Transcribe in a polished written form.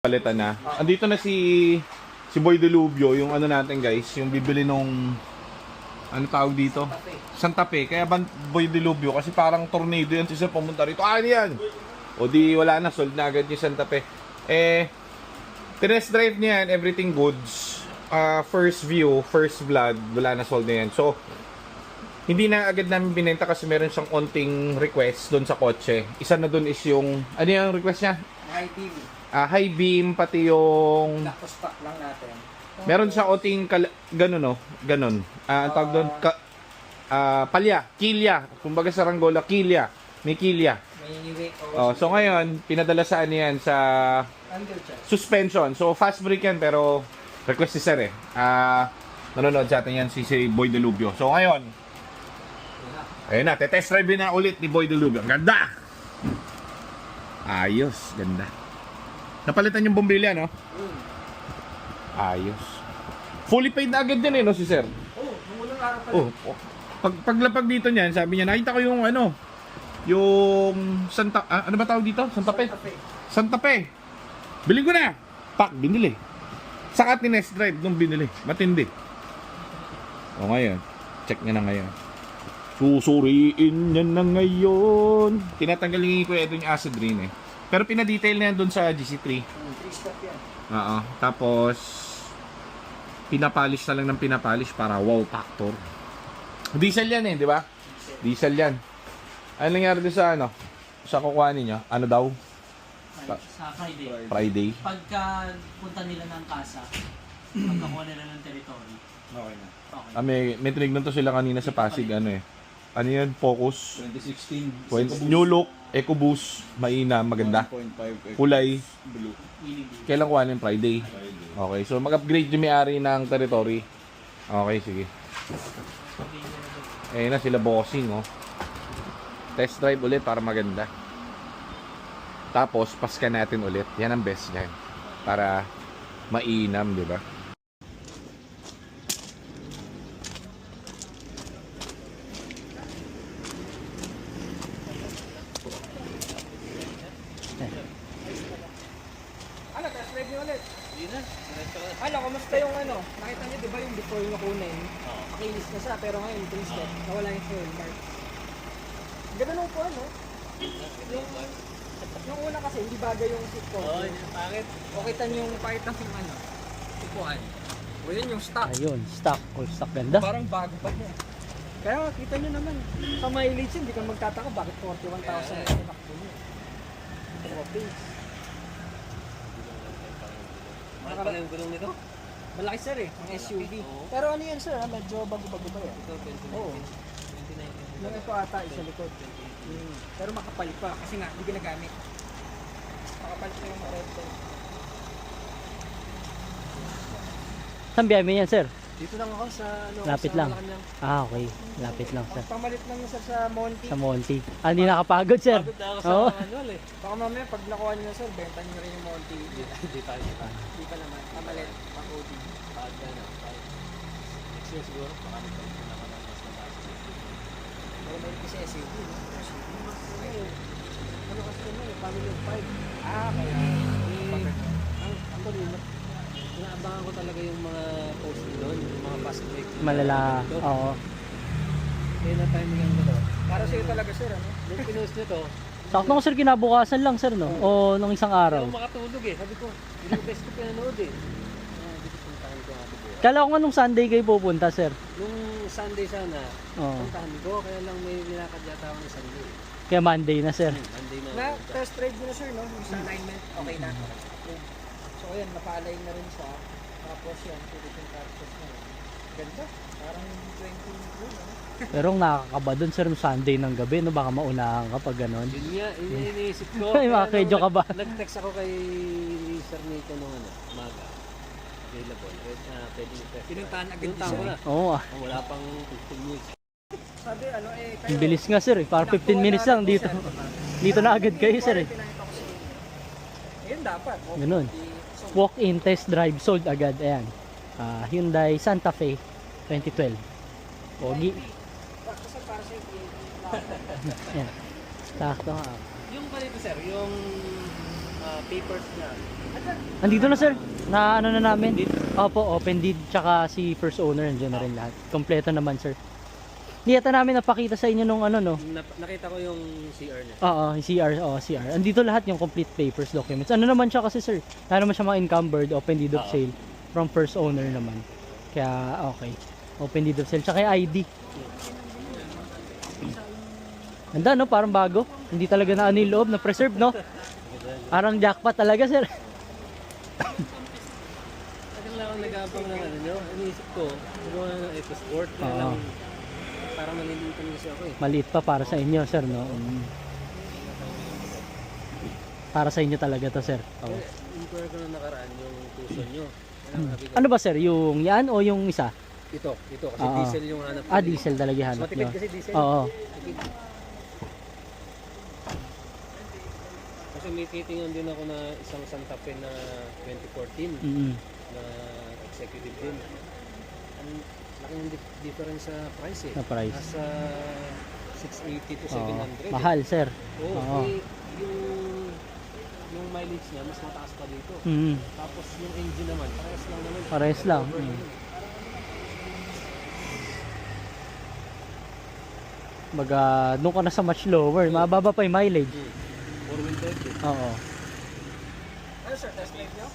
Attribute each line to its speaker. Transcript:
Speaker 1: Palitan na. Andito na si Boy Delubio, yung ano natin guys, yung bibili nung ano tawag dito? Santa Fe. Kaya Boy Delubio kasi parang tornado yan si Sir pumunta rito. Ah, yan! O di wala na, sold na agad yung Santa Fe. Test drive niya yan, everything goods. First view, first blood, wala na, sold na yan. So, hindi na agad namin binenta kasi meron siyang onting request doon sa kotse. Isa na doon is yung, ano yung request niya?
Speaker 2: High beam.
Speaker 1: High beam, pati yung...
Speaker 2: Stock lang natin.
Speaker 1: Meron siya onting ganun, no? Ganun. Ang tawag doon, palya, kilya. Kumbaga sa Ranggola, kilya. May kilya.
Speaker 2: May
Speaker 1: So ngayon, pinadala sa ano yan, sa suspension. So fast brake yan, pero request si Sir eh. Nanonood sa atin yan si Boy Delubio. So ngayon, ayun na, test drive na ulit ni Boy Delubio. Ang ganda! Ayos, ganda. Napalitan yung bombilya, no? Ayos. Fully paid na agad din eh, no, si Sir?
Speaker 2: Oo, nung unang araw pa lang.
Speaker 1: Paglapag dito niyan, sabi niya, nakita ko yung ano, yung ano ba tawag dito? Santa Fe? Santa Fe. Bili ko na. Pak, binili. Saka tinest drive nung binili. Matindi. O ngayon, check niya na ngayon. Susuriin niya na ngayon. Tinatanggalin ko ito yung acid rain eh. Pero pinadetail na yan doon sa GC3.
Speaker 2: 3-step yan.
Speaker 1: Oo. Tapos, pinapolish na lang ng pinapolish para wow factor. Diesel yan eh, di ba? Diesel yan. Ano nangyari doon sa ano? Sa kukuha ninyo? Ano daw?
Speaker 3: Sa Friday.
Speaker 1: Friday?
Speaker 3: Pagka punta nila ng kasa, pagkakuha nila ng territory.
Speaker 2: Okay na.
Speaker 3: Okay.
Speaker 1: May tinignan to sila kanina sa Pasig. Ano eh? Ano yan? Focus.
Speaker 4: 2016.
Speaker 1: New look. EcoBoost. Maina. Maganda.
Speaker 4: 1.5
Speaker 1: Kulay.
Speaker 4: blue.
Speaker 1: Kailan kuha ng Friday? Okay. So mag-upgrade yung may-ari ng territory. Okay, sige. Ayun na sila bossing, oh. Test drive ulit para maganda. Tapos, paska natin ulit. Yan ang best yan. Para mainam, di ba?
Speaker 2: Ano, test drive niyo ulit? Ano, kamusta yung ano? Nakita niyo, di ba yung before yung kunin? Makinis na siya, pero ngayon, 3-step. Nawala yung fuel mark. Ganda nung po, ano? Yung una kasi, hindi bagay yung seat ko.
Speaker 3: Bakit?
Speaker 2: O kita niyo yung part ng ano? Upuan. O yun yung stock.
Speaker 5: Ayun, stock. All stock ganda.
Speaker 2: Parang bago pa niya. Kaya kita nyo naman, sa mileage hindi ka magtataka bakit 41,000 yung tinakbo niya. Trophies.
Speaker 3: Mahal pala yung gulong nito?
Speaker 2: Malaki sir eh, ang SUV. Pero ano yan sir, medyo bago-bago ba yan?
Speaker 3: Ito, 2019.
Speaker 2: Oo. Yung ito ata, isa likod. Pero makapal pa, kasi nga, hindi ginagamit. Makapal pa yung red line.
Speaker 5: Saan biyahe mo yan, sir?
Speaker 2: Dito lang ako sa ano,
Speaker 5: Lapit
Speaker 2: sa
Speaker 5: lang.
Speaker 2: Malacanang.
Speaker 5: Okay. Lapit lang, sir.
Speaker 2: Pamalit lang yun sir sa Monty.
Speaker 5: Sa Monty. Hindi nakapagod, sir.
Speaker 3: Pagod na ako
Speaker 5: Oo.
Speaker 3: sa manual eh.
Speaker 2: Baka mamaya pag nakuha nyo na sir, benta nyo na rin yung Monty.
Speaker 3: Hindi tayo.
Speaker 2: Hindi pa naman, pamalit, pang-OD.
Speaker 3: Pag ano, next year siguro, baka nagpalit na ako ng mas mataas.
Speaker 2: Pero may kasi SUV. Ano kasi naman, family of 5. Kaya.
Speaker 3: Ang tuloy, inaabangan ko talaga yung mga post doon, yung mga fast break.
Speaker 5: Malala. Oo.
Speaker 3: Kaya na timing ang ito.
Speaker 2: Para sa'yo talaga sir, ano?
Speaker 3: Nung pinost nyo to,
Speaker 5: Sakto ko, sir, kinabukasan lang, sir, no? O nung isang
Speaker 3: hindi
Speaker 5: araw.
Speaker 3: ako makatulog eh. Sabi ko, hindi ko best ko pinanood eh. Hindi ko puntahan ko nga ito.
Speaker 5: Kala ko nga nung Sunday kayo pupunta, sir.
Speaker 3: Nung Sunday sana,
Speaker 5: Oo.
Speaker 3: puntahan ko, kaya lang may nilakad yata ako ng Sunday.
Speaker 5: Kaya Monday na, sir.
Speaker 3: Monday na.
Speaker 2: Na test drive nyo na sir, no? Yung sa alignment, okay na. So ayan, naka-align na rin siya. Tapos yan, Philippine Cartridge na rin. Ganda. Parang 20 blue, no?
Speaker 5: Pero ang nakakaba dun, sir, nung Sunday ng gabi, no? Baka maunahan ka pag ganun.
Speaker 3: Yun nga, yun yung iniisip ko.
Speaker 5: Ay, makakedyo ka ba?
Speaker 3: Nag-text ako kay Sir Nico nung ano, umaga. Available. Pwede yung test.
Speaker 2: Pinuntahan agad
Speaker 3: Pinuntahan ko na.
Speaker 5: Oo, ah.
Speaker 3: Wala pang 15 minutes.
Speaker 2: Sabi, ano eh,
Speaker 5: Ang bilis nga, sir, eh. Para 15 minutes lang dito. Dito na agad kayo, sir, eh.
Speaker 2: Ayun dapat.
Speaker 5: Ganun. Walk-in, test drive, sold agad. Ayan. Hyundai Santa Fe 2012. Pogi.
Speaker 2: Kasi para sa
Speaker 5: Ayan. Sakto nga.
Speaker 3: Yung ganito sir, yung papers niya.
Speaker 5: Andito na sir. Na ano na namin.
Speaker 3: Open deed?
Speaker 5: Opo, open deed tsaka si first owner nandiyan na rin lahat. Kompleto naman sir. Hindi yata namin napakita sa inyo nung ano no.
Speaker 3: Nakita ko yung CR niya.
Speaker 5: Oo, CR, CR. Andito lahat yung complete papers, documents. Ano naman siya kasi sir? Ano naman siya mga encumbered, open deed of sale from first owner naman. Kaya okay. Open deed of sale tsaka yung ID. Ganda no, parang bago. Hindi talaga na ano yung loob, na preserve no. Parang jackpot talaga sir.
Speaker 3: Tagal lang ako nag-aabang ng ano nyo. Iniisip ko, gumawa ng EcoSport. Kaya lang, parang nalilitan kasi ako eh.
Speaker 5: Maliit pa para sa inyo sir no. Para sa inyo talaga to sir. Oo.
Speaker 3: Inquire ko na nakaraan yung tuson nyo. Kailangan sabi ko,
Speaker 5: Ano ba sir, yung yan o yung isa?
Speaker 3: ito. Kasi
Speaker 5: Oo.
Speaker 3: diesel yung hanap ko.
Speaker 5: Diesel talaga
Speaker 3: Mas
Speaker 5: hanap
Speaker 3: matipid
Speaker 5: nyo.
Speaker 3: kasi diesel.
Speaker 5: Oo.
Speaker 3: Tipid. Kasi may titingnan din ako na isang Santa Fe na 2014
Speaker 5: Mm.
Speaker 3: na executive din. Ang laking difference sa price eh.
Speaker 5: Na price.
Speaker 3: Nasa 680 to
Speaker 5: Oo.
Speaker 3: 700.
Speaker 5: Mahal sir.
Speaker 3: Oo.
Speaker 5: Oo.
Speaker 3: Eh, yung mileage niya mas mataas pa dito.
Speaker 5: Mm.
Speaker 3: Tapos yung engine naman, parehas lang naman.
Speaker 5: Parehas lang.
Speaker 3: Over
Speaker 5: Mm.
Speaker 3: naman.
Speaker 5: Baga, doon ka na sa much lower. Mababa pa yung mileage.
Speaker 3: Four-wheel drive eh.
Speaker 5: Oo.
Speaker 2: Ano sir, test drive nyo?